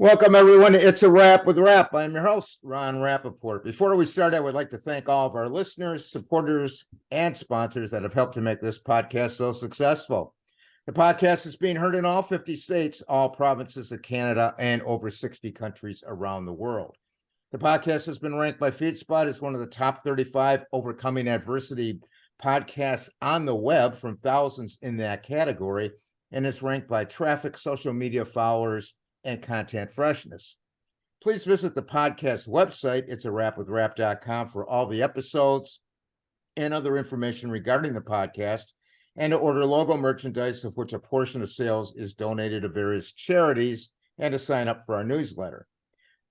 Welcome, everyone. It's a Wrap with Rap. I'm your host, Ron Rappaport. Before we start, I would like to thank all of our listeners, supporters, and sponsors that have helped to make this podcast so successful. The podcast is being heard in all 50 states, all provinces of Canada, and over 60 countries around the world. The podcast has been ranked by FeedSpot as one of the top 35 overcoming adversity podcasts on the web from thousands in that category, and is ranked by traffic, social media followers, and content freshness. Please visit the podcast website, it's a wrapwithrap.com, for all the episodes and other information regarding the podcast, and to order logo merchandise, of which a portion of sales is donated to various charities, and to sign up for our newsletter.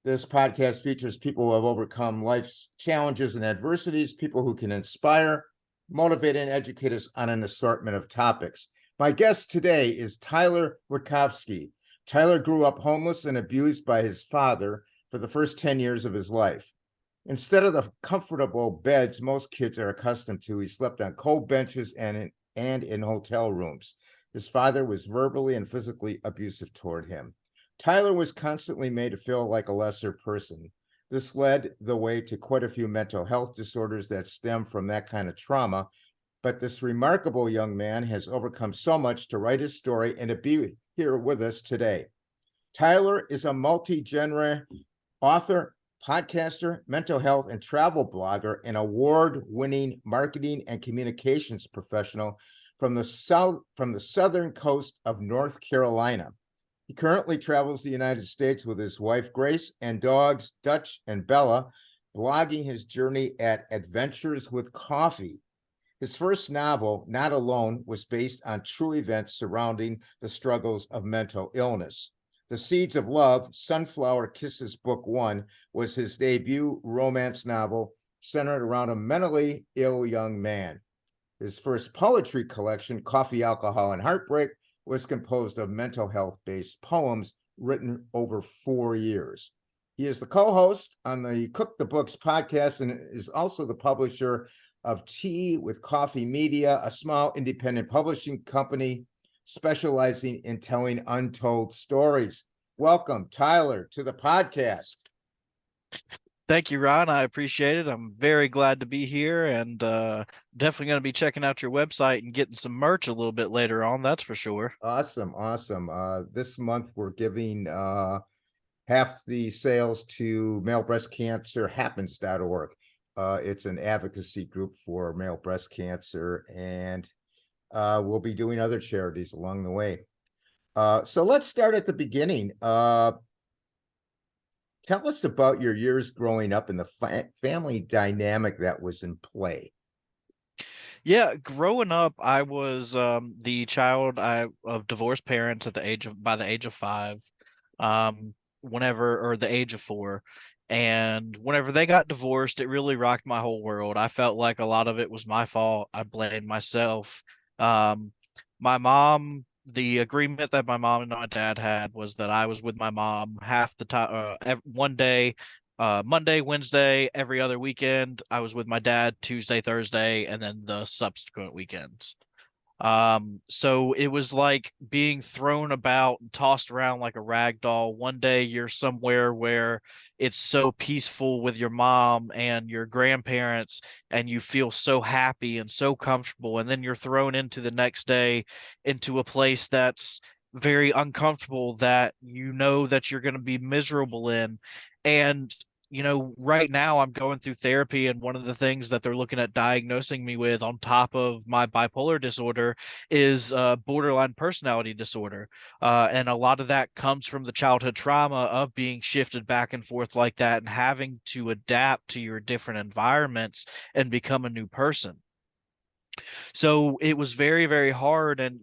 This podcast features people who have overcome life's challenges and adversities, people who can inspire, motivate, and educate us on an assortment of topics. My guest today is Tyler Wittkofsky. Tyler grew up homeless and abused by his father for the first 10 years of his life. Instead of the comfortable beds most kids are accustomed to, he slept on cold benches and in hotel rooms. His father was verbally and physically abusive toward him. Tyler was constantly made to feel like a lesser person. This led the way to quite a few mental health disorders that stem from that kind of trauma. But this remarkable young man has overcome so much to write his story and to be here with us today. Tyler is a multi-genre author, podcaster, mental health and travel blogger, and award-winning marketing and communications professional from the southern coast of North Carolina. He currently travels the United States with his wife, Grace, and dogs, Dutch and Bella, blogging his journey at Adventures with Coffee. His first novel, Not Alone, was based on true events surrounding the struggles of mental illness. The Seeds of Love, Sunflower Kisses Book 1, was his debut romance novel centered around a mentally ill young man. His first poetry collection, Coffee, Alcohol, and Heartbreak, was composed of mental health-based poems written over 4 years. He is the co-host on the Cook the Books podcast and is also the publisher of Tea with Coffee Media, a small independent publishing company specializing in telling untold stories. Welcome, Tyler, to the podcast. Thank you, Ron. I appreciate it. I'm very glad to be here, and definitely going to be checking out your website and getting some merch a little bit later on, that's for sure. Awesome. This month we're giving half the sales to malebreastcancerhappens.org. It's an advocacy group for male breast cancer, and we'll be doing other charities along the way. So let's start at the beginning. Tell us about your years growing up and the family dynamic that was in play. Yeah, growing up, I was the child of divorced parents by the age of 5, or the age of 4. And whenever they got divorced, it really rocked my whole world. I felt like a lot of it was my fault. I blamed myself. My mom, the agreement that my mom and my dad had was that I was with my mom half the time, one day, Monday, Wednesday, every other weekend. I was with my dad Tuesday, Thursday, and then the subsequent weekends. So it was like being thrown about and tossed around like a rag doll. One day you're somewhere where it's so peaceful with your mom and your grandparents, and you feel so happy and so comfortable. And then you're thrown into the next day into a place that's very uncomfortable, that you know that you're going to be miserable in. And right now I'm going through therapy, and one of the things that they're looking at diagnosing me with on top of my bipolar disorder is borderline personality disorder. And a lot of that comes from the childhood trauma of being shifted back and forth like that and having to adapt to your different environments and become a new person. So it was very, very hard. And,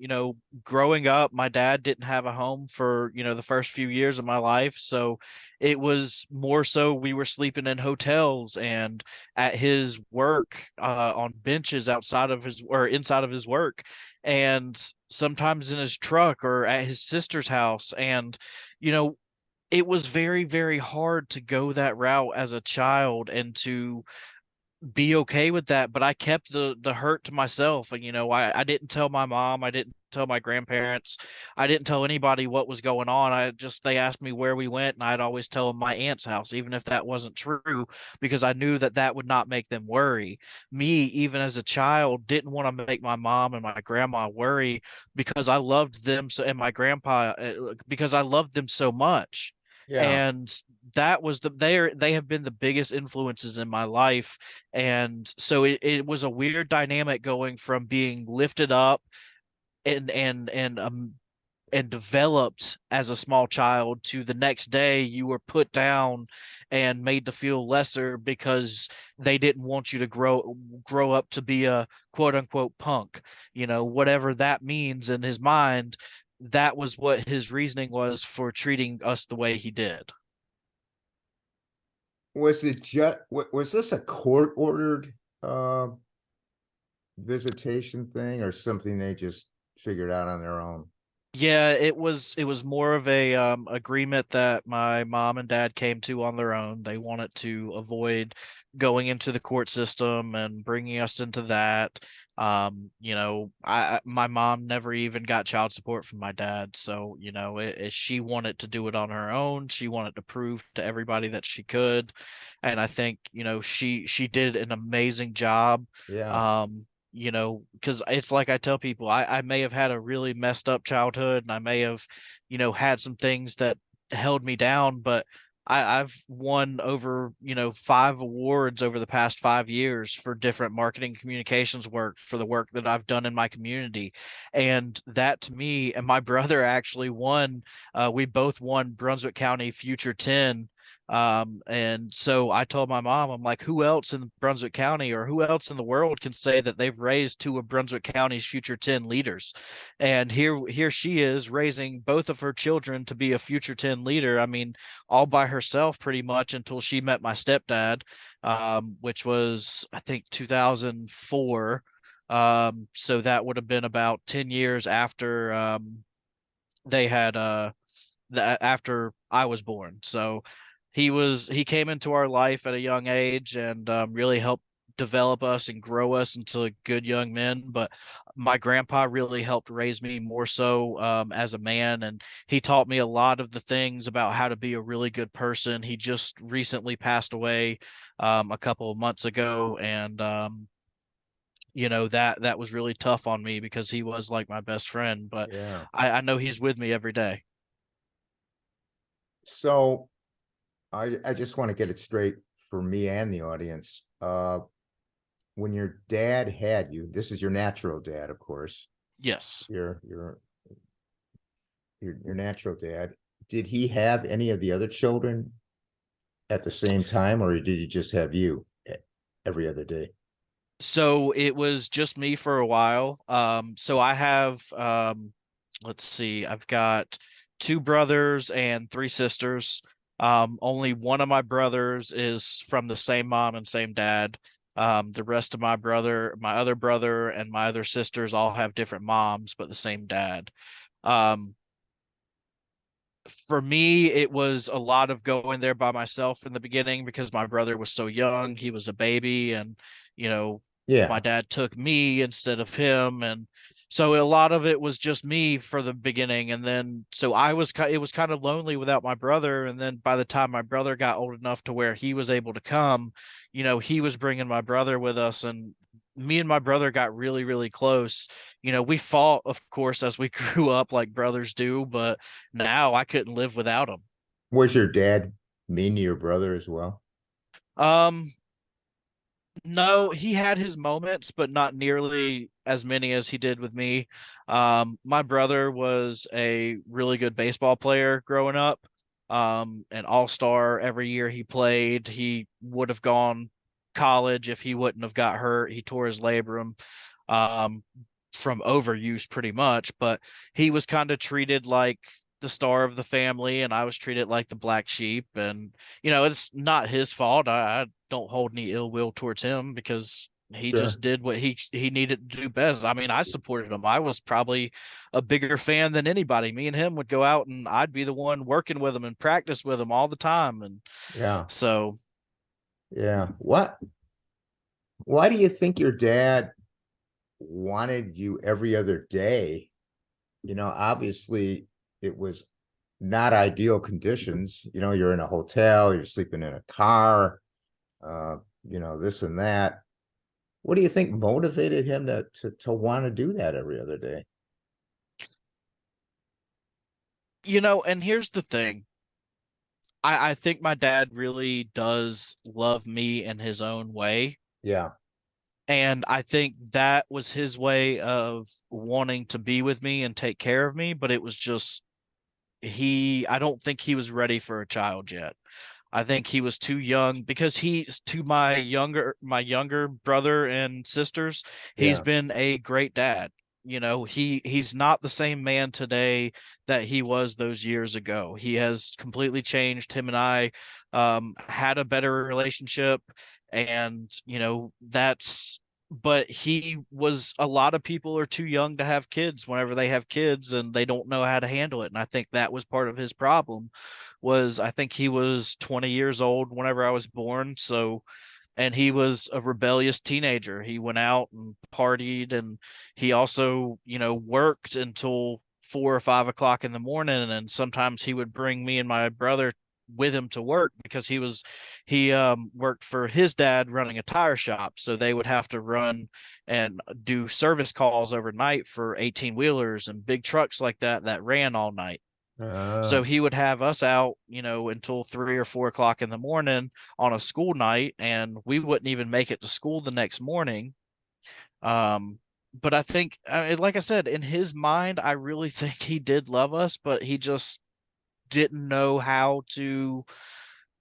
growing up, my dad didn't have a home for, the first few years of my life. So it was more so we were sleeping in hotels and at his work, on benches outside of his or inside of his work, and sometimes in his truck or at his sister's house. And, you know, it was very, very hard to go that route as a child and to be okay with that, but I kept the hurt to myself. And I didn't tell my mom, I didn't tell my grandparents, I didn't tell anybody what was going on. They asked me where we went, and I'd always tell them my aunt's house, even if that wasn't true, because I knew that that would not make them worry. Me, even as a child, didn't want to make my mom and my grandma worry, because I loved them so, and my grandpa, because I loved them so much. Yeah. And that was they have been the biggest influences in my life. And so it was a weird dynamic going from being lifted up and developed as a small child to the next day you were put down and made to feel lesser because they didn't want you to grow up to be a quote unquote punk, whatever that means in his mind. That was what his reasoning was for treating us the way he did. Was it just was this a court ordered uh visitation thing or something they just figured out on their own? Yeah, it was more of a agreement that my mom and dad came to on their own. They wanted to avoid going into the court system and bringing us into that. My mom never even got child support from my dad, so she wanted to do it on her own. She wanted to prove to everybody that she could, and I think she did an amazing job. Yeah. Because it's like I tell people, I may have had a really messed up childhood, and I may have, had some things that held me down, but I've won over, 5 awards over the past 5 years for different marketing communications work for the work that I've done in my community. And that to me, and my brother actually won, we both won Brunswick County Future 10. And so I told my mom, I'm like, who else in Brunswick County or who else in the world can say that they've raised two of Brunswick County's future 10 leaders? And here she is raising both of her children to be a future 10 leader. I mean, all by herself pretty much until she met my stepdad, which was, I think, 2004. So that would have been about 10 years after they had after I was born. So he came into our life at a young age and really helped develop us and grow us into good young men. But my grandpa really helped raise me more so as a man, and he taught me a lot of the things about how to be a really good person. He just recently passed away a couple of months ago, and that was really tough on me because he was like my best friend. But Yeah. I know he's with me every day. So I just want to get it straight for me and the audience. When your dad had you, this is your natural dad, of course. Yes. Your natural dad. Did he have any of the other children at the same time, or did he just have you every other day? So it was just me for a while. So I have, let's see, I've got two brothers and three sisters. Only one of my brothers is from the same mom and same dad. The rest of my other brother, and my other sisters all have different moms, but the same dad. Um, for me, it was a lot of going there by myself in the beginning because my brother was so young. He was a baby, and, you know, my Yeah. dad took me instead of him. And so a lot of it was just me for the beginning. And then, so it was kind of lonely without my brother. And then by the time my brother got old enough to where he was able to come, he was bringing my brother with us. And me and my brother got really, really close. We fought, of course, as we grew up like brothers do, but now I couldn't live without him. Was your dad mean to your brother as well? Um, no, he had his moments, but not nearly as many as he did with me. My brother was a really good baseball player growing up, an all-star every year he played. He would have gone college if he wouldn't have got hurt. He tore his labrum. Um, from overuse pretty much, but he was kind of treated like the star of the family, and I was treated like the black sheep. And it's not his fault. I don't hold any ill will towards him because he Sure. just did what he needed to do best. I mean, I supported him. I was probably a bigger fan than anybody. Me and him would go out, and I'd be the one working with him and practice with him all the time. And Yeah. so Yeah. What? Why do you think your dad wanted you every other day? Obviously it was not ideal conditions. You're in a hotel, you're sleeping in a car, uh, this and that. What do you think motivated him to want to do that every other day? And here's the thing. I think my dad really does love me in his own way. Yeah, And I think that was his way of wanting to be with me and take care of me, but it was just I don't think he was ready for a child yet. I think he was too young because he's to my younger brother and sisters, he's yeah. been a great dad. He's not the same man today that he was those years ago. He has completely changed. Him and I had a better relationship, and that's but he was a lot of people are too young to have kids whenever they have kids and they don't know how to handle it. And I think that was part of his problem was I think he was 20 years old whenever I was born. So, and he was a rebellious teenager. He went out and partied, and he also, worked until 4 or 5 o'clock in the morning. And sometimes he would bring me and my brother with him to work because he worked for his dad running a tire shop. So they would have to run and do service calls overnight for 18 wheelers and big trucks like that ran all night. Uh, So he would have us out, until 3 or 4 o'clock in the morning on a school night, and we wouldn't even make it to school the next morning. Um, but I think, like I said, in his mind, I really think he did love us, but he just didn't know how to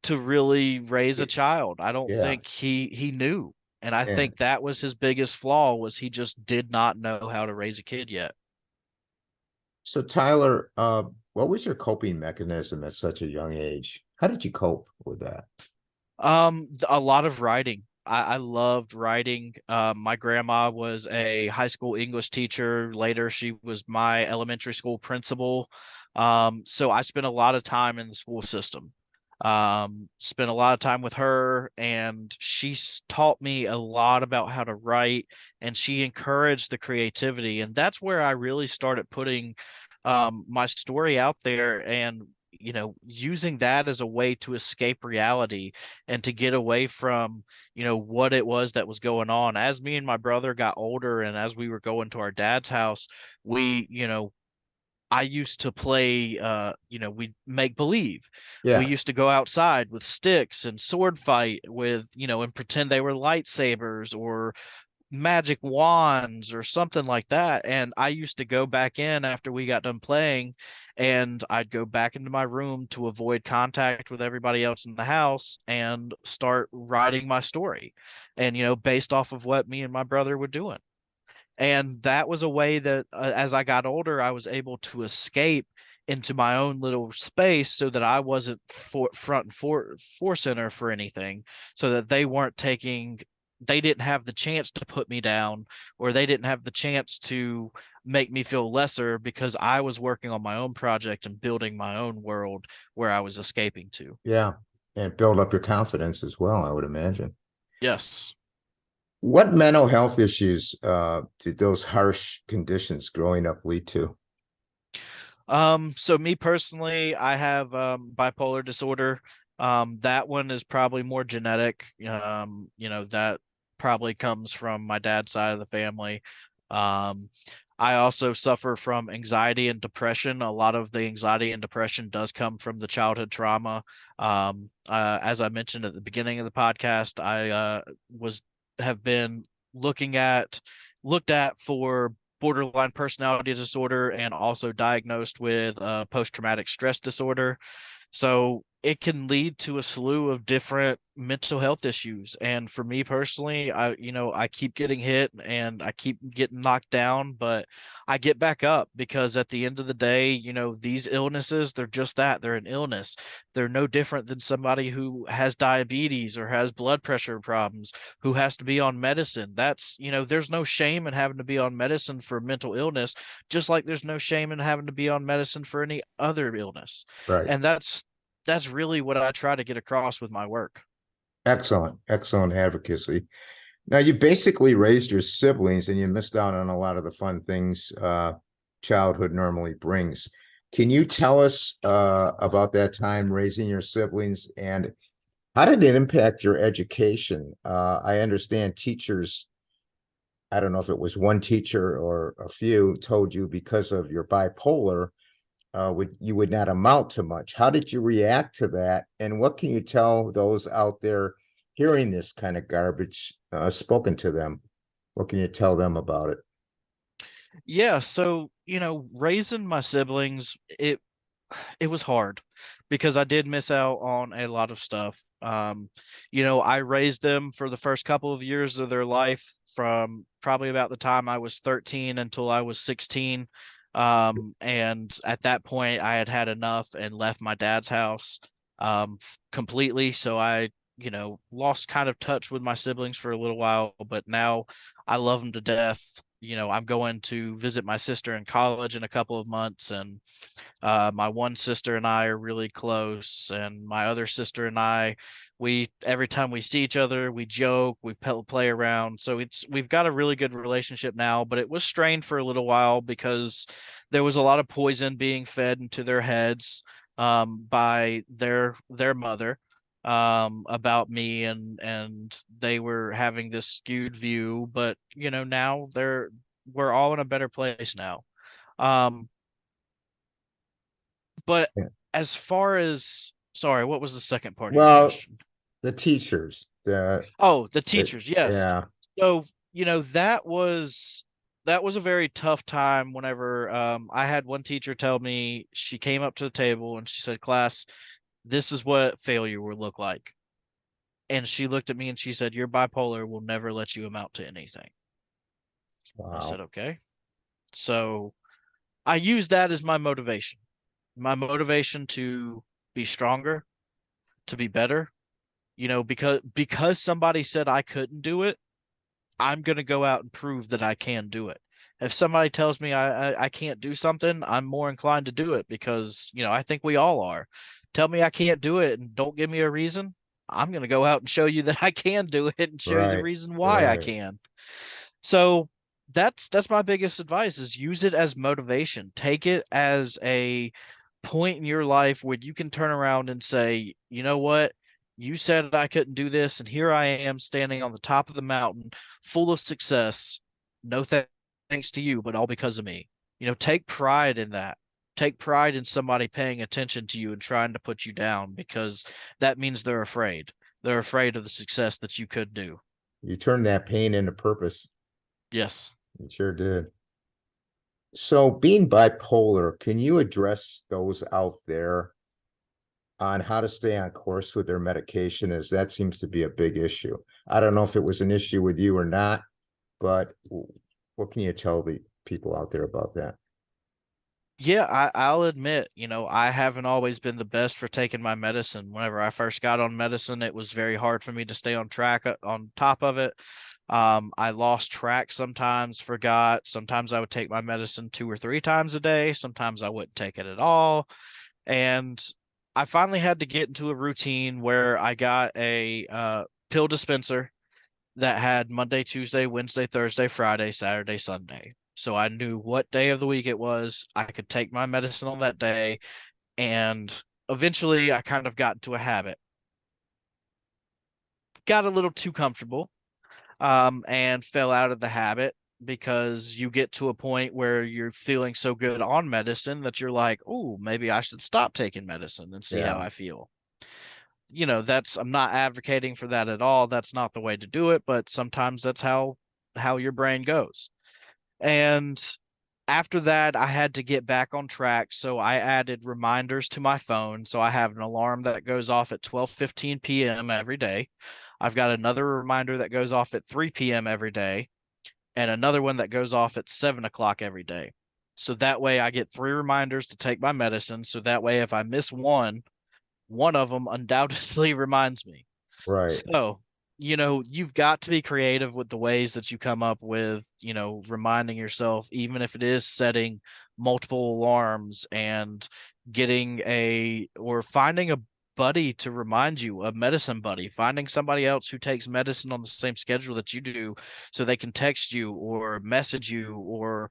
really raise a y- child. I don't yeah, think he knew. And I yeah. think that was his biggest flaw was he just did not know how to raise a kid yet. So Tyler, what was your coping mechanism at such a young age? How did you cope with that? A lot of writing. I loved writing. My grandma was a high school English teacher. Later, she was my elementary school principal. So I spent a lot of time in the school system. Spent a lot of time with her, and she taught me a lot about how to write, and she encouraged the creativity. And that's where I really started putting my story out there and using that as a way to escape reality and to get away from what it was that was going on. As me and my brother got older and as we were going to our dad's house, we I used to play we make believe. We Yeah, used to go outside with sticks and sword fight with and pretend they were lightsabers or magic wands or something like that. And I used to go back in after we got done playing, and I'd go back into my room to avoid contact with everybody else in the house and start writing my story. And, based off of what me and my brother were doing. And that was a way that as I got older, I was able to escape into my own little space so that I wasn't front and for center for anything, so that they didn't have the chance to put me down, or they didn't have the chance to make me feel lesser because I was working on my own project and building my own world where I was escaping to. yeah. And build up your confidence as well, I would imagine. Yes. What mental health issues did those harsh conditions growing up lead to? So me personally, I have bipolar disorder. That one is probably more genetic. That probably comes from my dad's side of the family. Um, I also suffer from anxiety and depression. A lot of the anxiety and depression does come from the childhood trauma. As I mentioned at the beginning of the podcast, I was have been looking at looked at for borderline personality disorder and also diagnosed with post-traumatic stress disorder. So it can lead to a slew of different mental health issues. And for me personally, I keep getting hit and I keep getting knocked down, but I get back up because at the end of the day, these illnesses, they're just that. They're an illness. They're no different than somebody who has diabetes or has blood pressure problems who has to be on medicine. There's no shame in having to be on medicine for mental illness, just like there's no shame in having to be on medicine for any other illness. Right. And that's really what I try to get across with my work. Excellent, excellent advocacy. Now you basically raised your siblings and you missed out on a lot of the fun things childhood normally brings. Can you tell us about that time raising your siblings and how did it impact your education? I understand teachers, I don't know if it was one teacher or a few, told you because of your bipolar, you would not amount to much. How did you react to that? And what can you tell those out there hearing this kind of garbage spoken to them? What can you tell them about it? Yeah, so, raising my siblings, it was hard because I did miss out on a lot of stuff. I raised them for the first couple of years of their life from probably about the time I was 13 until I was 16. And at that point, I had had enough and left my dad's house completely. So I, lost kind of touch with my siblings for a little while, but now I love them to death. I'm going to visit my sister in college in a couple of months, and my one sister and I are really close, and my other sister and I, we every time we see each other, we joke, we play around. So we've got a really good relationship now, but it was strained for a little while because there was a lot of poison being fed into their heads by their mother about me, and they were having this skewed view. But now we're all in a better place now. Um, but Yeah. as far as, sorry, what was the second part of your Well, question? the teachers, Oh, the the teachers, yes. yeah, So, that was a very tough time whenever I had one teacher tell me, she came up to the table and she said, "Class, this is what failure would look like." And she looked at me and she said, "Your bipolar will never let you amount to anything." I said, wow, "Okay." So I use that as my motivation to be stronger, to be better, because somebody said I couldn't do it. I'm going to go out and prove that I can do it. If somebody tells me I can't do something, I'm more inclined to do it because, I think we all are. Tell me I can't do it and don't give me a reason. I'm going to go out and show you that I can do it and show you the right, reason why I right. can. So that's my biggest advice, is use it as motivation. Take it as a point in your life where you can turn around and say, "You know what? You said I couldn't do this, and here I am standing on the top of the mountain, full of success. No thanks to you, but all because of me." Take pride in that. Take pride in somebody paying attention to you and trying to put you down, because that means they're afraid. They're afraid of the success that you could do. You turned that pain into purpose. Yes. You sure did. So, being bipolar, can you address those out there on how to stay on course with their medication, as that seems to be a big issue? I don't know if it was an issue with you or not, but what can you tell the people out there about that? Yeah, I'll admit, I haven't always been the best for taking my medicine. Whenever I first got on medicine, it was very hard for me to stay on track, on top of it. I lost track sometimes, forgot. Sometimes I would take my medicine 2 or 3 times a day. Sometimes I wouldn't take it at all. And I finally had to get into a routine where I got a pill dispenser that had Monday, Tuesday, Wednesday, Thursday, Friday, Saturday, Sunday. So I knew what day of the week it was. I could take my medicine on that day. And eventually I kind of got into a habit, got a little too comfortable, and fell out of the habit, because you get to a point where you're feeling so good on medicine that you're like, "Oh, maybe I should stop taking medicine and see how Yeah, I feel." I'm not advocating for that at all. That's not the way to do it, but sometimes that's how your brain goes. And after that, I had to get back on track, so I added reminders to my phone. So I have an alarm that goes off at 12:15 p.m. every day. I've got another reminder that goes off at 3 p.m. every day, and another one that goes off at 7 o'clock every day. So that way I get 3 reminders to take my medicine. So that way, if I miss one of them undoubtedly reminds me. right. So, you've got to be creative with the ways that you come up with, reminding yourself, even if it is setting multiple alarms and getting or finding buddy to remind you, a medicine buddy, finding somebody else who takes medicine on the same schedule that you do so they can text you or message you or,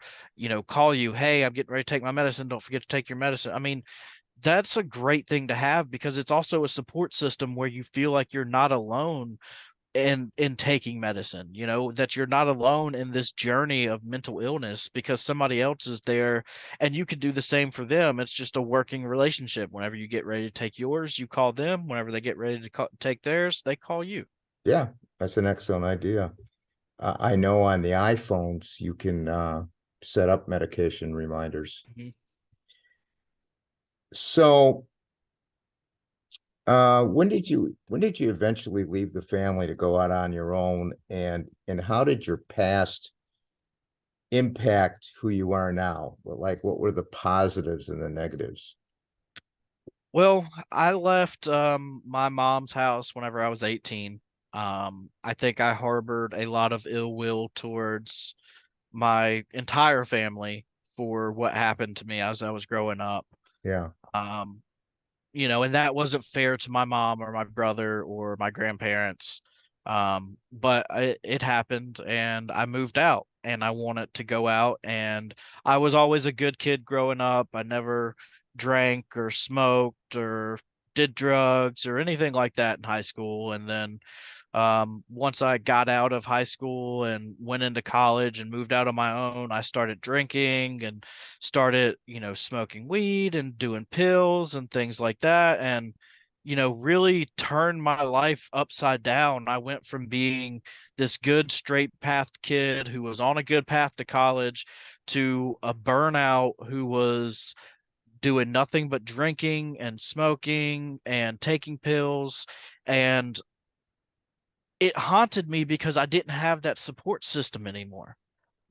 call you, hey, I'm getting ready to take my medicine. Don't forget to take your medicine. I mean, that's a great thing to have because it's also a support system where you feel like you're not alone in taking medicine, that you're not alone in this journey of mental illness because somebody else is there and you can do the same for them. It's just a working relationship. Whenever you get ready to take yours, you call them. Whenever they get ready to take theirs, they call you. Yeah, that's an excellent idea. I know on the iPhones you can set up medication reminders. Mhm. So, when did you eventually leave the family to go out on your own, and how did your past impact who you are now? What were the positives and the negatives? Well, I left my mom's house whenever I was 18. I think I harbored a lot of ill will towards my entire family for what happened to me as I was growing up. Yeah, Um, and that wasn't fair to my mom or my brother or my grandparents. But it happened and I moved out and I wanted to go out and I was always a good kid growing up. I never drank or smoked or did drugs or anything like that in high school. And then once I got out of high school and went into college and moved out on my own, I started drinking and started, smoking weed and doing pills and things like that. And, really turned my life upside down. I went from being this good, straight path kid who was on a good path to college to a burnout who was doing nothing but drinking and smoking and taking pills. And it haunted me because I didn't have that support system anymore.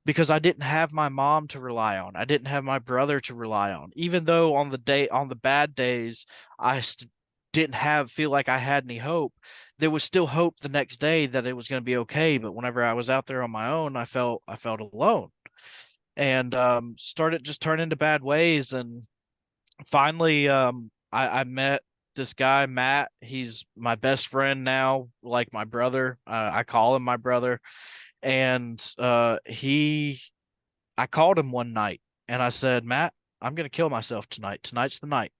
Because I didn't have my mom to rely on. I didn't have my brother to rely on. Even though on the bad days I didn't have feel like I had any hope, there was still hope the next day that it was going to be okay. But whenever I was out there on my own, I felt alone and started just turning to bad ways. And finally, I met this guy, Matt. He's my best friend now, like my brother. I call him my brother. And I called him one night and I said, Matt, I'm going to kill myself tonight. Tonight's the night.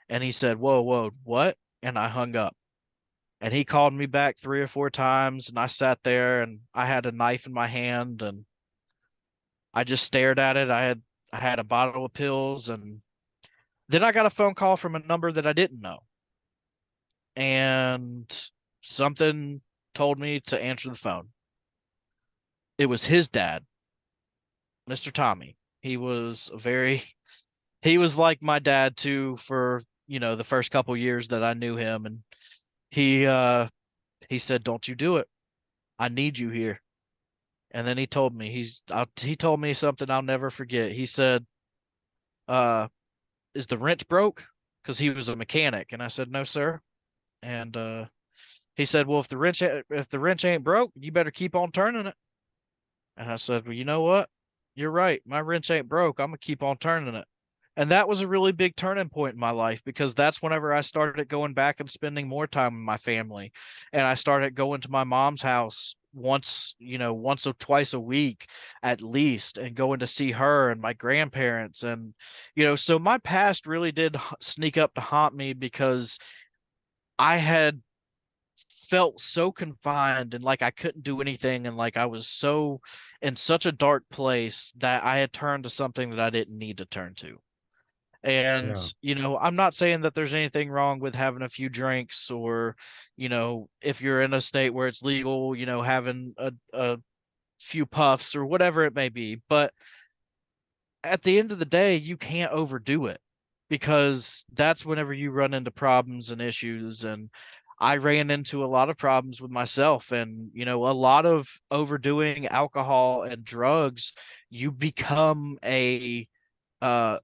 And he said, whoa, whoa, what? And I hung up. And he called me back 3 or 4 times. And I sat there and I had a knife in my hand and I just stared at it. I had a bottle of pills. And then I got a phone call from a number that I didn't know. And something told me to answer the phone. It was his dad, Mr. Tommy. He was like my dad too for, the first couple years that I knew him. And he he said, "Don't you do it. I need you here." And then he told me something I'll never forget. He said, uh, "Is the wrench broke?" Because he was a mechanic, and I said, "No, sir." And he said, "Well, if the wrench ain't broke, you better keep on turning it." And I said, "Well, you know what? You're right. My wrench ain't broke. I'm gonna keep on turning it." And that was a really big turning point in my life because that's whenever I started going back and spending more time with my family. And I started going to my mom's house once or twice a week at least, and going to see her and my grandparents. And, so my past really did sneak up to haunt me because I had felt so confined and like I couldn't do anything. And like I was so in such a dark place that I had turned to something that I didn't need to turn to. And, yeah, I'm not saying that there's anything wrong with having a few drinks or, if you're in a state where it's legal, having a few puffs or whatever it may be. But at the end of the day, you can't overdo it because that's whenever you run into problems and issues. And I ran into a lot of problems with myself and, a lot of overdoing alcohol and drugs, you become a, uh,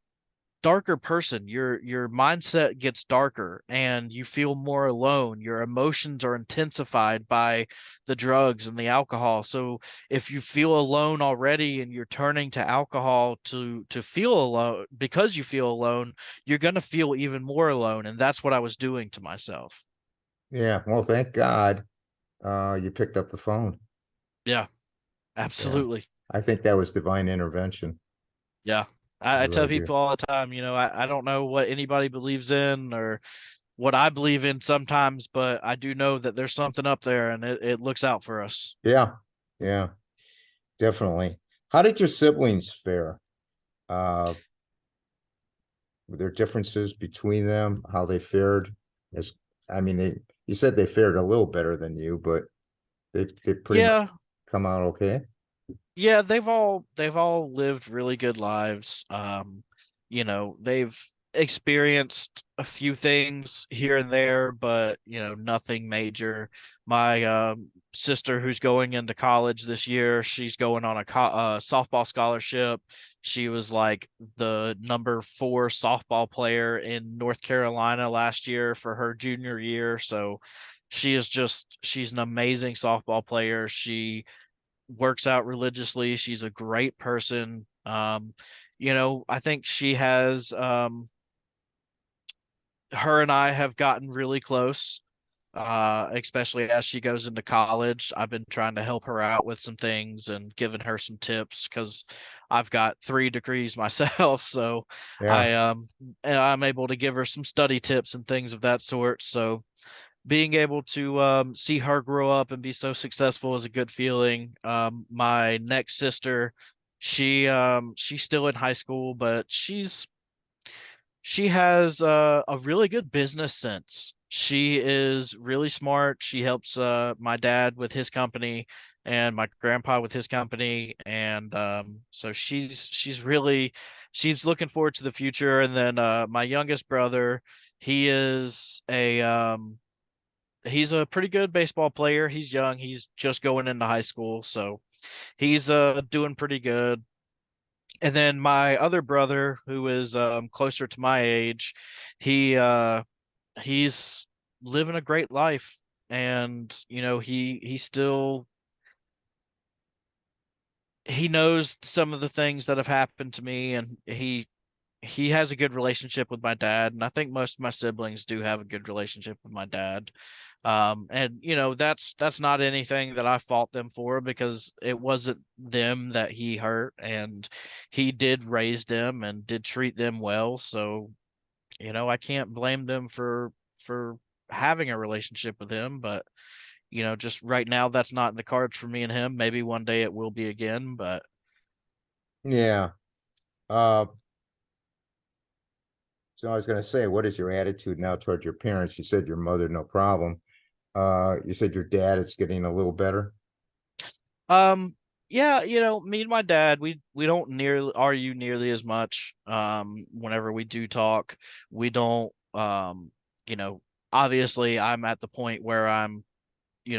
darker person. Your mindset gets darker and you feel more alone. Your emotions are intensified by the drugs and the alcohol. So if you feel alone already and you're turning to alcohol to feel alone because you feel alone, you're going to feel even more alone. And that's what I was doing to myself. Yeah. Well, thank God you picked up the phone. Yeah, Yeah. absolutely. I think that was divine intervention. Yeah. I I tell really do. people all the time, I don't know what anybody believes in or what I believe in sometimes, but I do know that there's something up there and it looks out for us. Yeah. Yeah, definitely. How did your siblings fare? Uh, were there differences between them, how they fared? As I mean, you said they fared a little better than you, but they pretty much Yeah, come out okay. yeah, they've all lived really good lives. They've experienced a few things here and there, but nothing major. My sister, who's going into college this year, she's going on a softball scholarship. She was like the number 4 softball player in North Carolina last year for her junior year. So she's an amazing softball player. She works out religiously. She's a great person. I think she has her and I have gotten really close, especially as she goes into college. I've been trying to help her out with some things and giving her some tips because I've got 3 degrees myself. So Yeah. I and I'm able to give her some study tips and things of that sort. So being able to see her grow up and be so successful is a good feeling. My next sister, she's still in high school, but she has a really good business sense. She is really smart. She helps my dad with his company and my grandpa with his company, and so she's looking forward to the future. And then my youngest brother, he is a he's a pretty good baseball player. He's young. He's just going into high school, so he's doing pretty good. And then my other brother, who is closer to my age, he he's living a great life, and he still he knows some of the things that have happened to me, and he has a good relationship with my dad, and I think most of my siblings do have a good relationship with my dad. And that's not anything that I fault them for because it wasn't them that he hurt, and he did raise them and did treat them well. So, I can't blame them for having a relationship with him, but just right now that's not in the cards for me and him. Maybe one day it will be again, but Yeah. Uh, so I was gonna say, what is your attitude now toward your parents? You said your mother, no problem. You said your dad, it's getting a little better. Um, yeah, me and my dad, we don't nearly argue nearly as much. Whenever we do talk, we don't you know, obviously I'm at the point where I'm,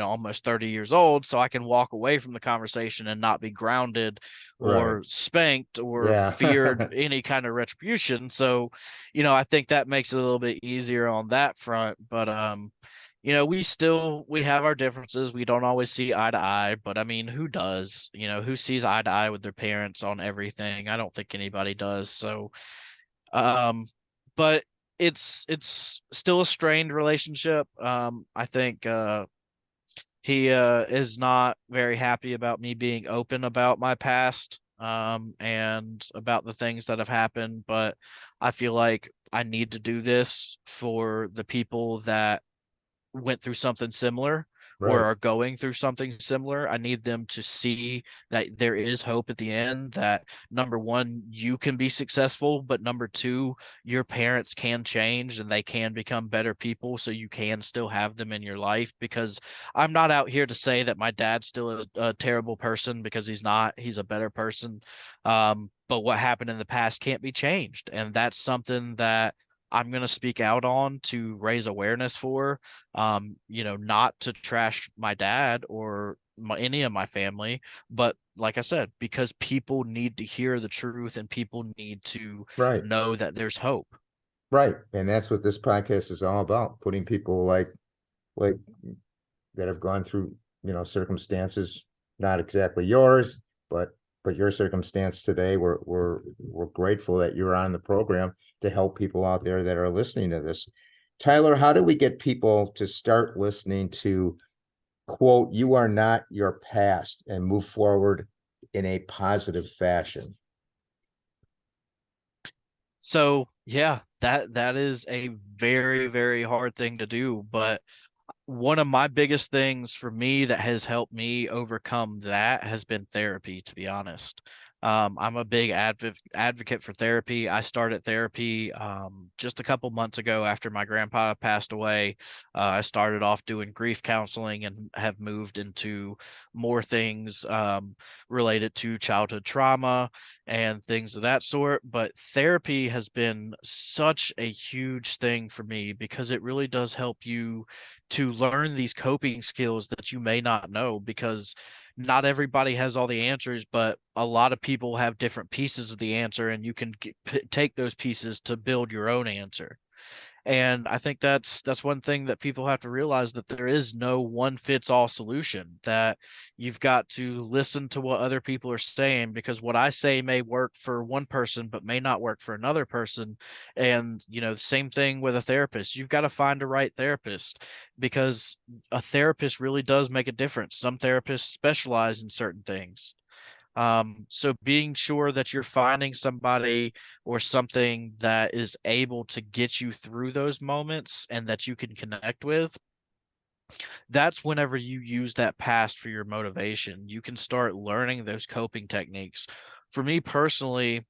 almost 30 years old, so I can walk away from the conversation and not be grounded Right. or spanked or feared Yeah. any kind of retribution. So, I think that makes it a little bit easier on that front. But we have our differences. We don't always see eye to eye, but I mean, who does? Who sees eye to eye with their parents on everything? I don't think anybody does. So, um, but it's still a strained relationship. I think he is not very happy about me being open about my past and about the things that have happened, but I feel like I need to do this for the people that went through something similar or Right. are going through something similar. I need them to see that there is hope at the end, that number one, you can be successful, but number two, your parents can change and they can become better people. So you can still have them in your life, because I'm not out here to say that my dad's still a terrible person, because he's not. He's a better person. But what happened in the past can't be changed. And that's something that I'm going to speak out on to raise awareness for, not to trash my dad or any of my family, but like I said, because people need to hear the truth and people need to Right. know that there's hope. Right. And that's what this podcast is all about, putting people like that have gone through, circumstances not exactly yours, but your circumstance today. We're grateful that you're on the program to help people out there that are listening to this. Tyler, how do we get people to start listening to quote, "You are not your past," and move forward in a positive fashion? So yeah, that is a very, very hard thing to do, but one of my biggest things for me that has helped me overcome that has been therapy, to be honest. I'm a big advocate for therapy. I started therapy just a couple months ago after my grandpa passed away. I started off doing grief counseling and have moved into more things related to childhood trauma and things of that sort. But therapy has been such a huge thing for me because it really does help you to learn these coping skills that you may not know, because not everybody has all the answers, but a lot of people have different pieces of the answer, and you can take those pieces to build your own answer. And I think that's one thing that people have to realize, that there is no one fits all solution, that you've got to listen to what other people are saying, because what I say may work for one person but may not work for another person. And the same thing with a therapist. You've got to find a right therapist, because a therapist really does make a difference. Some therapists specialize in certain things. So being sure that you're finding somebody or something that is able to get you through those moments and that you can connect with, that's whenever you use that past for your motivation. You can start learning those coping techniques. For me personally,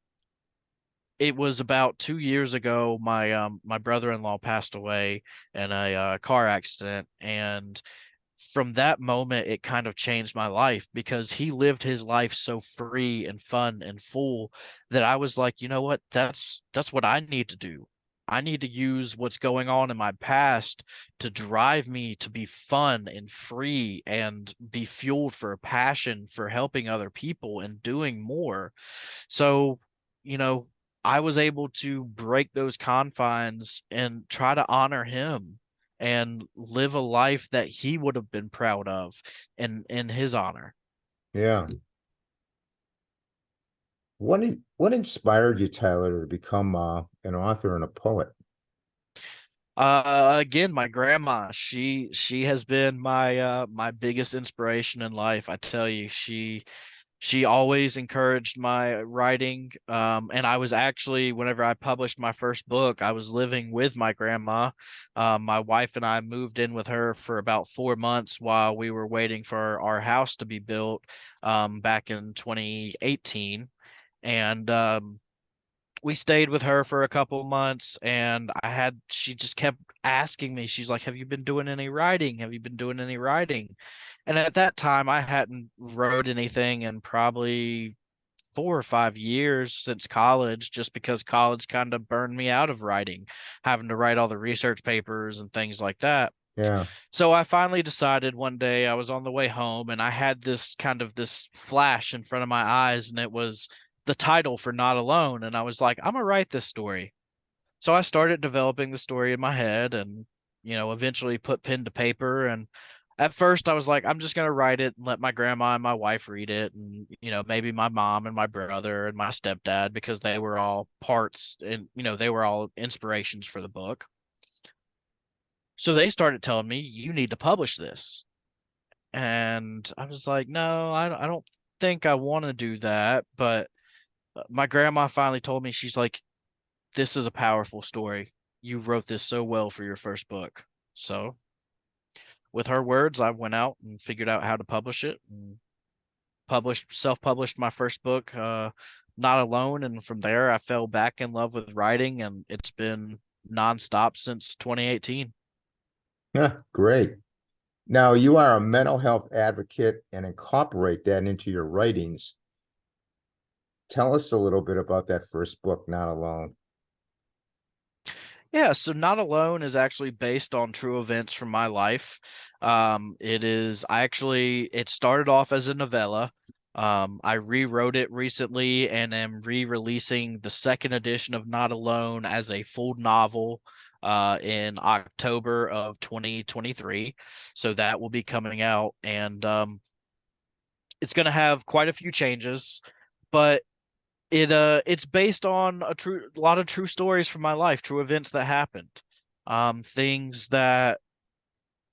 it was about 2 years ago. My brother-in-law passed away in a car accident, and from that moment, it kind of changed my life, because he lived his life so free and fun and full that I was like, you know what? That's what I need to do. I need to use what's going on in my past to drive me to be fun and free and be fueled for a passion for helping other people and doing more. So, you know, I was able to break those confines and try to honor him and live a life that he would have been proud of in his honor. Yeah. What inspired you, Tyler, to become an author and a poet? Again, my grandma, she has been my biggest inspiration in life. I tell you, she always encouraged my writing. And I was actually, whenever I published my first book, I was living with my grandma. My wife and I moved in with her for about 4 months while we were waiting for our house to be built, back in 2018. And we stayed with her for a couple months, and she just kept asking me. She's like, have you been doing any writing? Have you been doing any writing? And at that time, I hadn't wrote anything in probably 4 or 5 years since college, just because college kind of burned me out of writing, having to write all the research papers and things like that. Yeah. So I finally decided one day, I was on the way home and I had this flash in front of my eyes, and it was the title for Not Alone. And I was like, I'm gonna write this story. So I started developing the story in my head, and eventually put pen to paper. And at first I was like, I'm just going to write it and let my grandma and my wife read it, and maybe my mom and my brother and my stepdad, because they were all parts, and they were all inspirations for the book. So they started telling me, you need to publish this. And I was like, no, I don't think I want to do that. But my grandma finally told me, she's like, this is a powerful story. You wrote this so well for your first book. So, with her words, I went out and figured out how to publish it, and self-published my first book, Not Alone. And from there, I fell back in love with writing, and it's been nonstop since 2018. Yeah, great. Now, you are a mental health advocate and incorporate that into your writings. Tell us a little bit about that first book, Not Alone. Yeah, so Not Alone is actually based on true events from my life. It started off as a novella. I rewrote it recently and am re-releasing the second edition of Not Alone as a full novel in October of 2023. So that will be coming out, and it's going to have quite a few changes, but it's based on a lot of true stories from my life, true events that happened, things that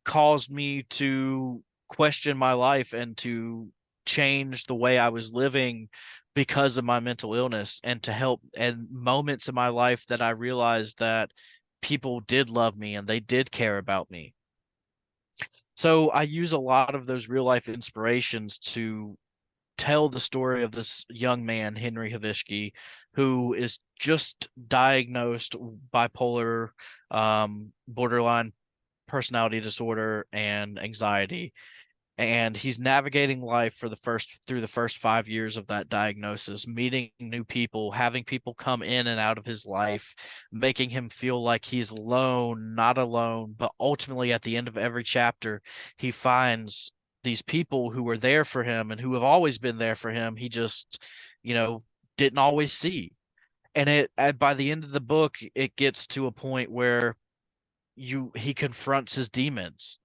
caused me to question my life and to change the way I was living because of my mental illness, and to help, and moments in my life that I realized that people did love me and they did care about me. So I use a lot of those real life inspirations to tell the story of this young man, Henry Havishki, who is just diagnosed bipolar, borderline personality disorder, and anxiety. And he's navigating life through the first 5 years of that diagnosis, meeting new people, having people come in and out of his life, making him feel like he's alone, not alone. But ultimately, at the end of every chapter, he finds these people who were there for him and who have always been there for him. He just, you know, didn't always see. By the end of the book, it gets to a point where he confronts his demons,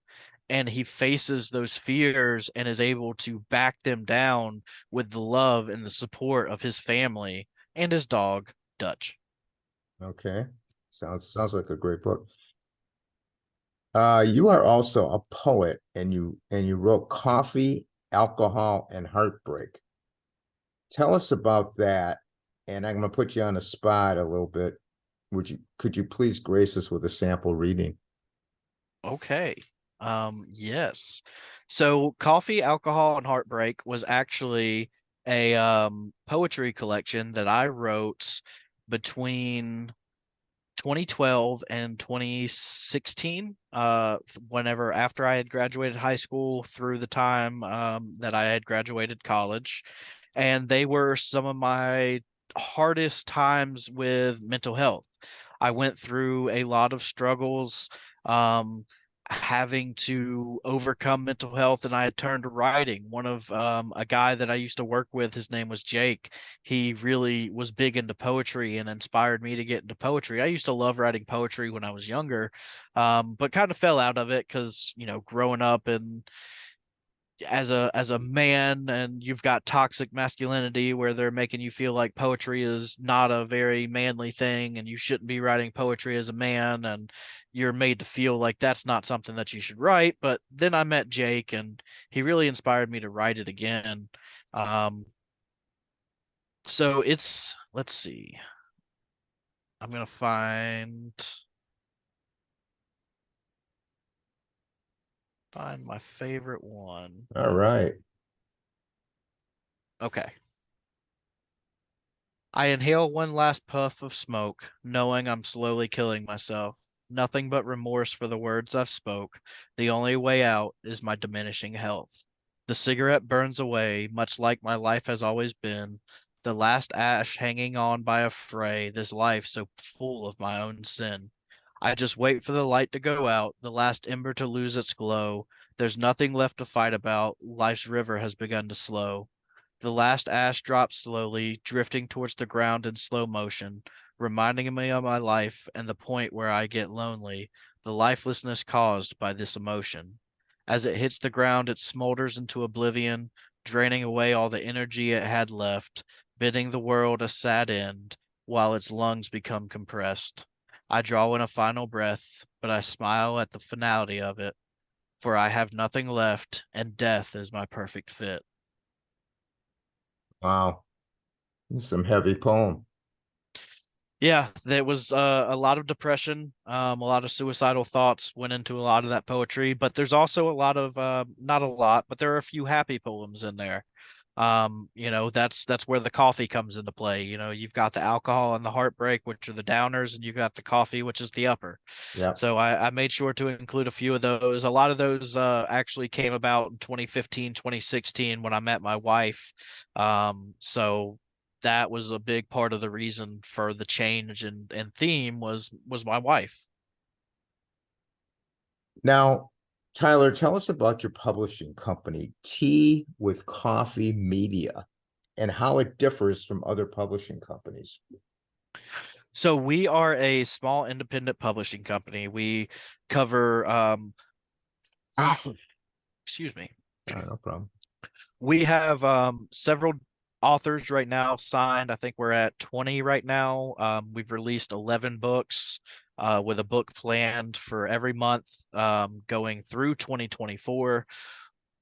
and he faces those fears and is able to back them down with the love and the support of his family and his dog, Dutch. Okay. Sounds like a great book. You are also a poet, and you wrote Coffee, Alcohol, and Heartbreak. Tell us about that. And I'm gonna put you on the spot a little bit. Could you please grace us with a sample reading? Okay. Yes. So Coffee, Alcohol, and Heartbreak was actually a poetry collection that I wrote between 2012 and 2016, whenever after I had graduated high school through the time that I had graduated college. And they were some of my hardest times with mental health. I went through a lot of struggles, um, having to overcome mental health, and I had turned to writing. One of a guy that I used to work with, his name was Jake. He really was big into poetry and inspired me to get into poetry. I used to love writing poetry when I was younger, but kind of fell out of it because, growing up and as a man, and you've got toxic masculinity where they're making you feel like poetry is not a very manly thing and you shouldn't be writing poetry as a man, and you're made to feel like that's not something that you should write. But then I met Jake, and he really inspired me to write it again. um, so let's see, I'm gonna find my favorite one. All right. Okay. I inhale one last puff of smoke, knowing I'm slowly killing myself. Nothing but remorse for the words I've spoke. The only way out is my diminishing health. The cigarette burns away, much like my life has always been. The last ash hanging on by a fray, this life so full of my own sin. I just wait for the light to go out, the last ember to lose its glow. There's nothing left to fight about, life's river has begun to slow. The last ash drops slowly, drifting towards the ground in slow motion, reminding me of my life and the point where I get lonely, the lifelessness caused by this emotion. As it hits the ground, it smolders into oblivion, draining away all the energy it had left, bidding the world a sad end, while its lungs become compressed. I draw in a final breath, but I smile at the finality of it, for I have nothing left, and death is my perfect fit. Wow. This is some heavy poem. Yeah, there was a lot of depression, a lot of suicidal thoughts went into a lot of that poetry, but there's also a lot of not a lot, but there are a few happy poems in there. That's where the coffee comes into play. You've got the alcohol and the heartbreak, which are the downers, and you've got the coffee, which is the upper. Yeah. So I made sure to include a few of those. A lot of those actually came about in 2015, 2016 when I met my wife. So that was a big part of the reason for the change and theme was my wife. Now, Tyler, tell us about your publishing company, Tea with Coffee Media, and how it differs from other publishing companies. So we are a small independent publishing company. We cover excuse me. No problem. We have several authors right now signed. I think we're at 20 right now. We've released 11 books with a book planned for every month going through 2024.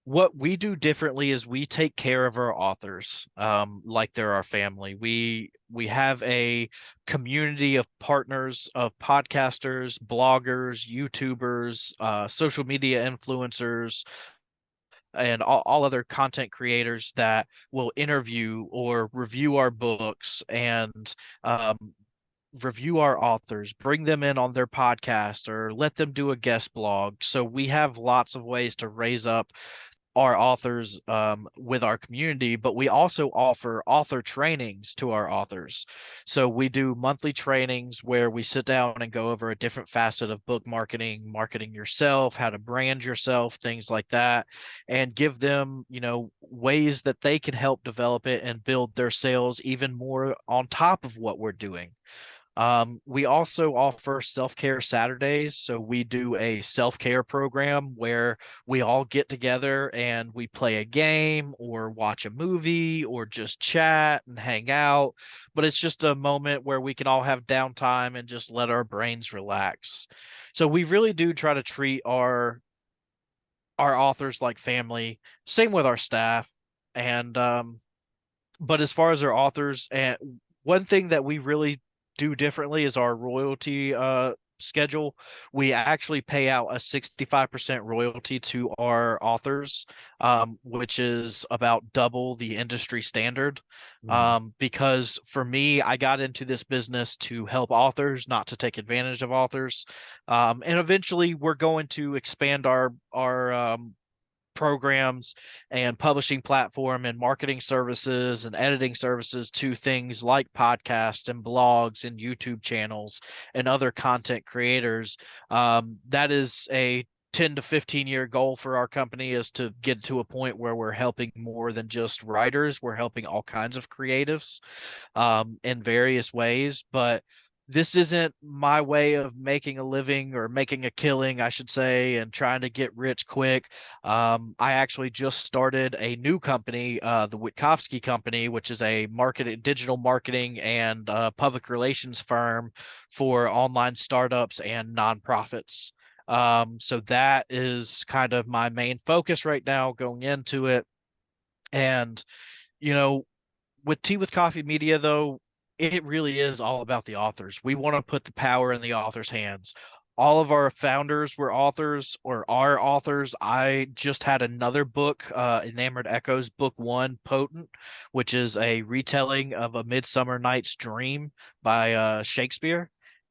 What we do differently is we take care of our authors like they're our family. We have a community of partners, of podcasters, bloggers, YouTubers, social media influencers, and all other content creators that will interview or review our books and um, review our authors, bring them in on their podcast or let them do a guest blog. So we have lots of ways to raise up our authors with our community, but we also offer author trainings to our authors. So we do monthly trainings where we sit down and go over a different facet of book marketing, marketing yourself, how to brand yourself, things like that, and give them, ways that they can help develop it and build their sales even more on top of what we're doing. We also offer self-care Saturdays. So we do a self-care program where we all get together and we play a game or watch a movie or just chat and hang out. But it's just a moment where we can all have downtime and just let our brains relax. So we really do try to treat our authors like family. Same with our staff. And but as far as our authors, and one thing that we really do differently is our royalty schedule. We actually pay out a 65% royalty to our authors, which is about double the industry standard. Because for me, I got into this business to help authors, not to take advantage of authors. And eventually we're going to expand our programs and publishing platform and marketing services and editing services to things like podcasts and blogs and YouTube channels and other content creators. That is a 10 to 15-year goal for our company, is to get to a point where we're helping more than just writers. We're helping all kinds of creatives in various ways. But this isn't my way of making a living, or making a killing, I should say, and trying to get rich quick. I actually just started a new company, the Wittkofsky Company, which is a digital marketing and public relations firm for online startups and nonprofits. So that is kind of my main focus right now going into it. And, you know, with Tea with Coffee Media, though, it really is all about the authors. We want to put the power in the authors' hands. All of our founders were authors or are authors. I just had another book, Enamored Echoes, Book One, Potent, which is a retelling of A Midsummer Night's Dream by Shakespeare.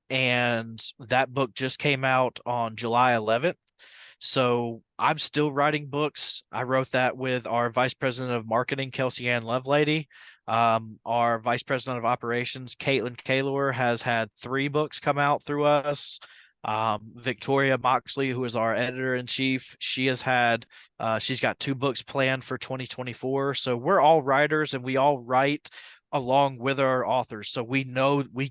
And that book just came out on July 11th. So I'm still writing books. I wrote that with our Vice President of Marketing, Kelsey Ann Lovelady. Our Vice President of Operations, Caitlin Kaylor, has had 3 books come out through us. Victoria Moxley, who is our editor in chief, she's got 2 books planned for 2024. So we're all writers and we all write along with our authors. So we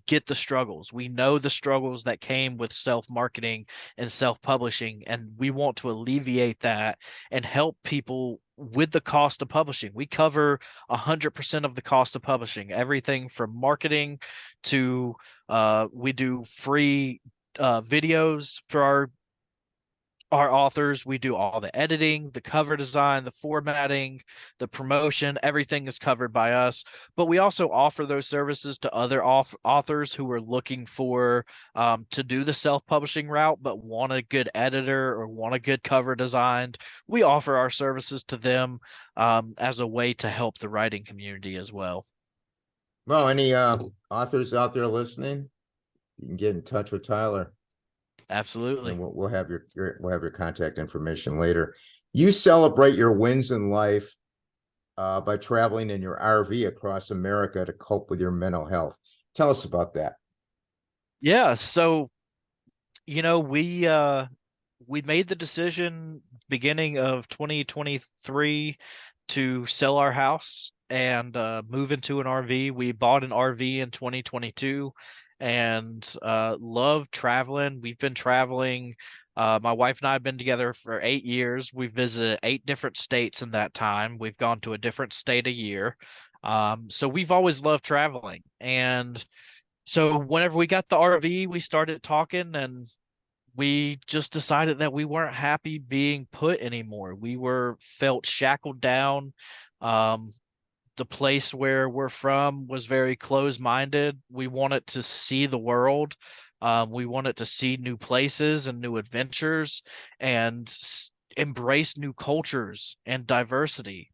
get the struggles. We know the struggles that came with self-marketing and self-publishing, and we want to alleviate that and help people with the cost of publishing. We cover 100% of the cost of publishing, everything from marketing to we do free videos for our authors. We do all the editing, the cover design, the formatting, the promotion. Everything is covered by us. But we also offer those services to other authors who are looking for to do the self-publishing route, but want a good editor or want a good cover designed. We offer our services to them as a way to help the writing community as well. Well, any authors out there listening, you can get in touch with Tyler. Absolutely. And we'll have your contact information later. You celebrate your wins in life by traveling in your RV across America to cope with your mental health. Tell us about that. Yeah, so we made the decision beginning of 2023 to sell our house and move into an RV. We bought an RV in 2022 and love traveling. We've been traveling. My wife and I have been together for 8 years. We've visited 8 different states in that time. We've gone to a different state a year. So we've always loved traveling. And so whenever we got the RV, we started talking and we just decided that we weren't happy being put anymore. We were felt shackled down. Um, the place where we're from was very closed-minded. We wanted to see the world. We wanted to see new places and new adventures and embrace new cultures and diversity.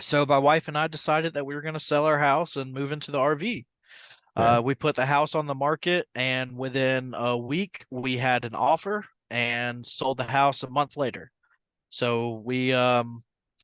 So my wife and I decided that we were going to sell our house and move into the RV. Okay. We put the house on the market, and within a week, we had an offer and sold the house a month later. So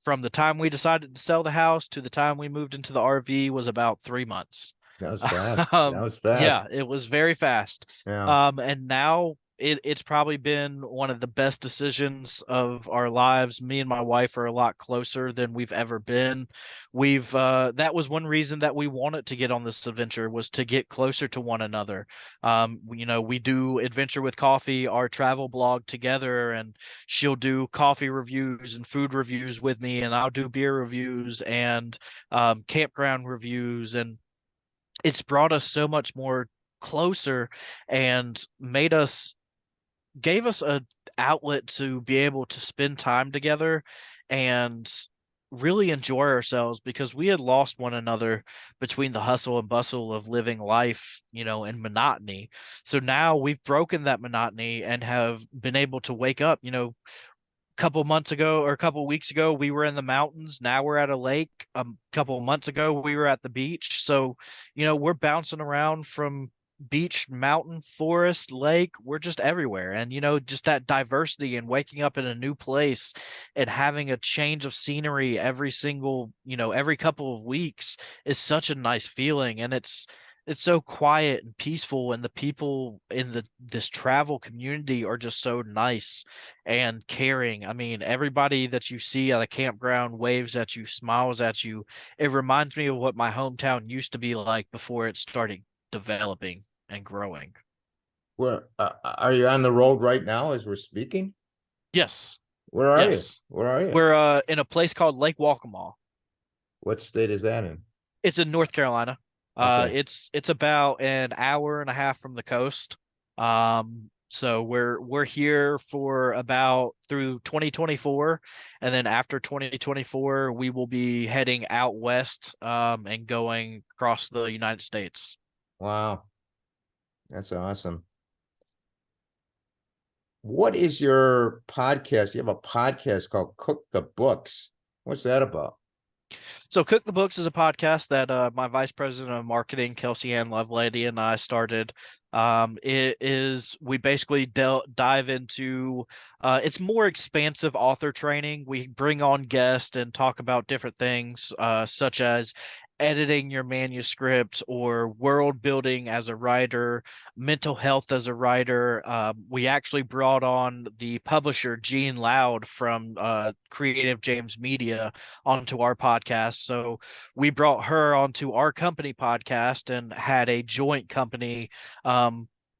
from the time we decided to sell the house to the time we moved into the RV was about 3 months. That was fast. That was Yeah, fast. it was very fast. Yeah. And now it's probably been one of the best decisions of our lives. Me and my wife are a lot closer than we've ever been. That was one reason that we wanted to get on this adventure was to get closer to one another. We do Adventure with Coffee, our travel blog together, and she'll do coffee reviews and food reviews with me, and I'll do beer reviews and campground reviews, and it's brought us so much more closer and gave us a outlet to be able to spend time together and really enjoy ourselves because we had lost one another between the hustle and bustle of living life, in monotony. So now we've broken that monotony and have been able to wake up, couple months ago or a couple weeks ago we were in the mountains. Now we're at a lake. A couple months ago we were at the beach. So we're bouncing around from beach, mountain, forest, lake. We're just everywhere. And just that diversity and waking up in a new place and having a change of scenery every couple of weeks is such a nice feeling. And it's so quiet and peaceful, and the people in this travel community are just so nice and caring. I mean, everybody that you see at a campground waves at you, smiles at you. It reminds me of what my hometown used to be like before it started developing and growing. Where are you on the road right now as we're speaking? Yes, Where are you? yes. Where are you? We're in a place called Lake Walkamaw. What state is that in? It's in North Carolina. Okay. It's about an hour and a half from the coast. So we're here for about through 2024, and then after 2024, we will be heading out west, and going across the United States. Wow. That's awesome. What is your podcast? You have a podcast called Cook the Books. What's that about? So Cook the Books is a podcast that my vice president of marketing, Kelsey Ann Lovelady, and I started. We basically dive into it's more expansive author training. We bring on guests and talk about different things, such as editing your manuscript or world building as a writer, mental health as a writer. We actually brought on the publisher Gene Loud from Creative James Media onto our podcast. So we brought her onto our company podcast and had a joint company,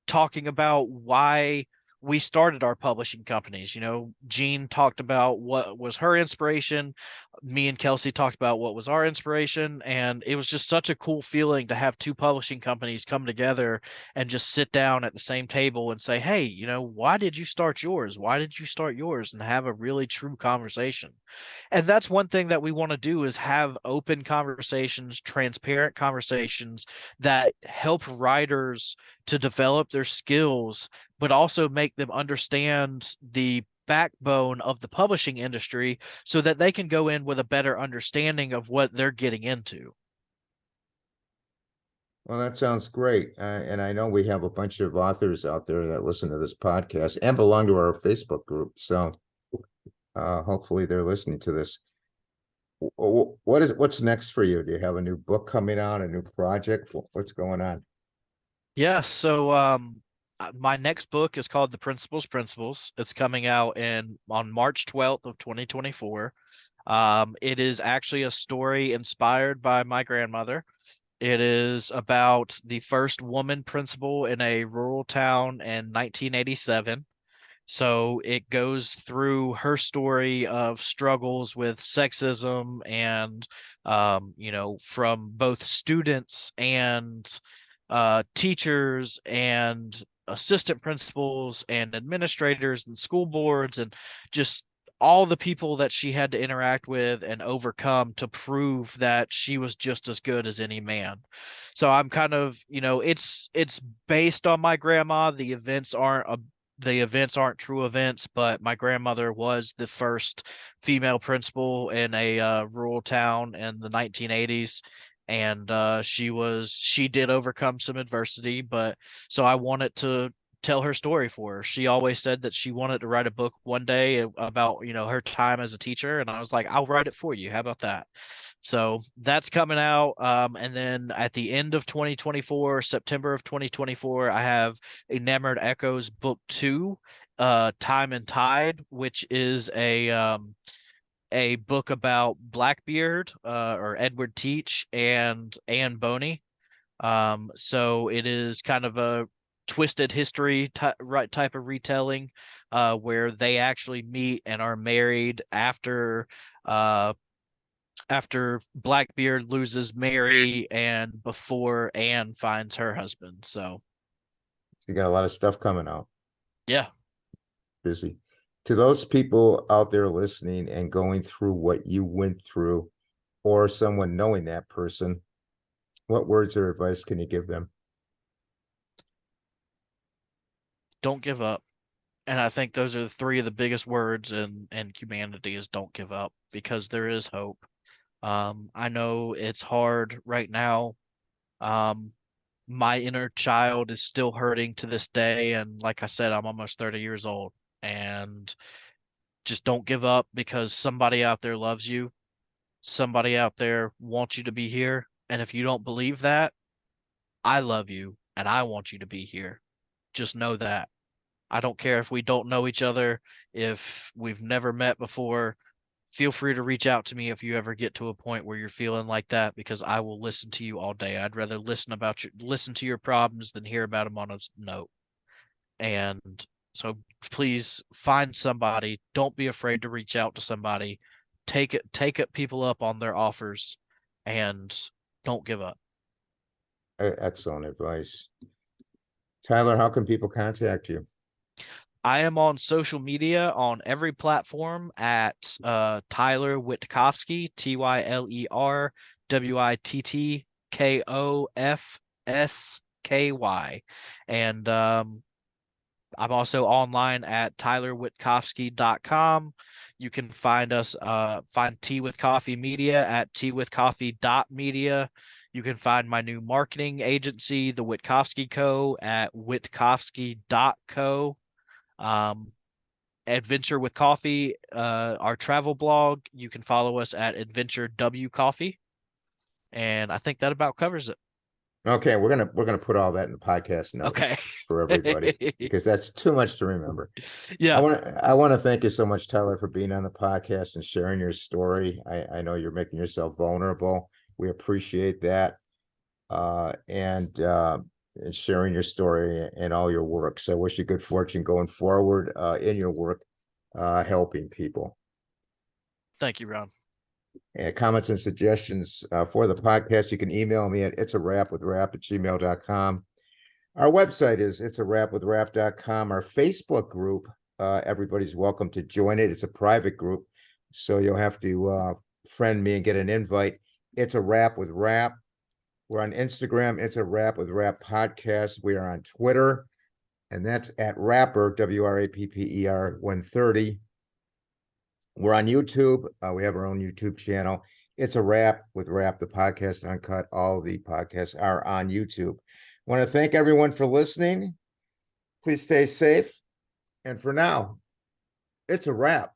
talking about why we started our publishing companies. Jean talked about what was her inspiration. Me and Kelsey talked about what was our inspiration. And it was just such a cool feeling to have two publishing companies come together and just sit down at the same table and say, hey, why did you start yours? Why did you start yours? And have a really true conversation. And that's one thing that we want to do is have open conversations, transparent conversations that help writers to develop their skills, but also make them understand the backbone of the publishing industry so that they can go in with a better understanding of what they're getting into. Well, that sounds great. And I know we have a bunch of authors out there that listen to this podcast and belong to our Facebook group. So hopefully they're listening to this. What's next for you? Do you have a new book coming out, a new project? What's going on? Yeah, so my next book is called The Principles. It's coming out in on March 12th of 2024. It is actually a story inspired by my grandmother. It is about the first woman principal in a rural town in 1987. So it goes through her story of struggles with sexism and, from both students and teachers and assistant principals and administrators and school boards and just all the people that she had to interact with and overcome to prove that she was just as good as any man. So I'm kind of, it's based on my grandma. The events aren't true events, but my grandmother was the first female principal in a rural town in the 1980s, and she did overcome some adversity, but so I wanted to tell her story for her. She always said that she wanted to write a book one day about her time as a teacher, and I was like, I'll write it for you. How about that? So that's coming out. And then at the end of 2024, September of 2024, I have Enamored Echoes Book Two, Time and Tide, which is a book about Blackbeard, or Edward Teach and Anne Boney. So it is kind of a twisted history right type of retelling, where they actually meet and are married uh, after Blackbeard loses Mary and before Anne finds her husband. So You got a lot of stuff coming out. yeah. Busy. To those people out there listening and going through what you went through, or someone knowing that person, what words or advice can you give them? Don't give up. And I think those are the three of the biggest words in humanity is don't give up, because there is hope. I know it's hard right now. Um, my inner child is still hurting to this day, and like I said, I'm almost 30 years old, and just don't give up, because somebody out there loves you. Somebody out there wants you to be here, and if you don't believe that, I love you and I want you to be here. Just know that. I don't care if we don't know each other, if we've never met before. Feel free to reach out to me if you ever get to a point where you're feeling like that, because I will listen to you all day. I'd rather listen to your problems than hear about them on a note. And so please find somebody. Don't be afraid to reach out to somebody. Take people up on their offers, and don't give up. Excellent advice. Tyler, how can people contact you? I am on social media on every platform at Tyler Wittkofsky, Tyler Wittkofsky. And I'm also online at tylerwittkofsky.com. You can find Tea with Coffee Media at teawithcoffee.media. You can find my new marketing agency, the Wittkofsky Co., at wittkofsky.co. Um, Adventure with Coffee, our travel blog. You can follow us at Adventure W Coffee, and I think that about covers it. Okay, we're gonna put all that in the podcast Okay. notes for everybody because that's too much to remember. I Yeah. want to I want to thank you so much, Tyler, for being on the podcast and sharing your story. I know you're making yourself vulnerable. We appreciate that. And sharing your story and all your work. So I wish you good fortune going forward in your work, helping people. Thank you, Ron. And comments and suggestions for the podcast, you can email me at itsarapwithrap@gmail.com. Our website is itsarapwithrap.com. Our Facebook group, everybody's welcome to join it. It's a private group, so you'll have to friend me and get an invite. It's a Rap with Rap. We're on Instagram. It's a Rap with Rap podcast. We are on Twitter, and that's at Rapper, WRAPPER 130. We're on YouTube. We have our own YouTube channel. It's a Rap with Rap, the podcast uncut. All the podcasts are on YouTube. Want to thank everyone for listening. Please stay safe. And for now, it's a wrap.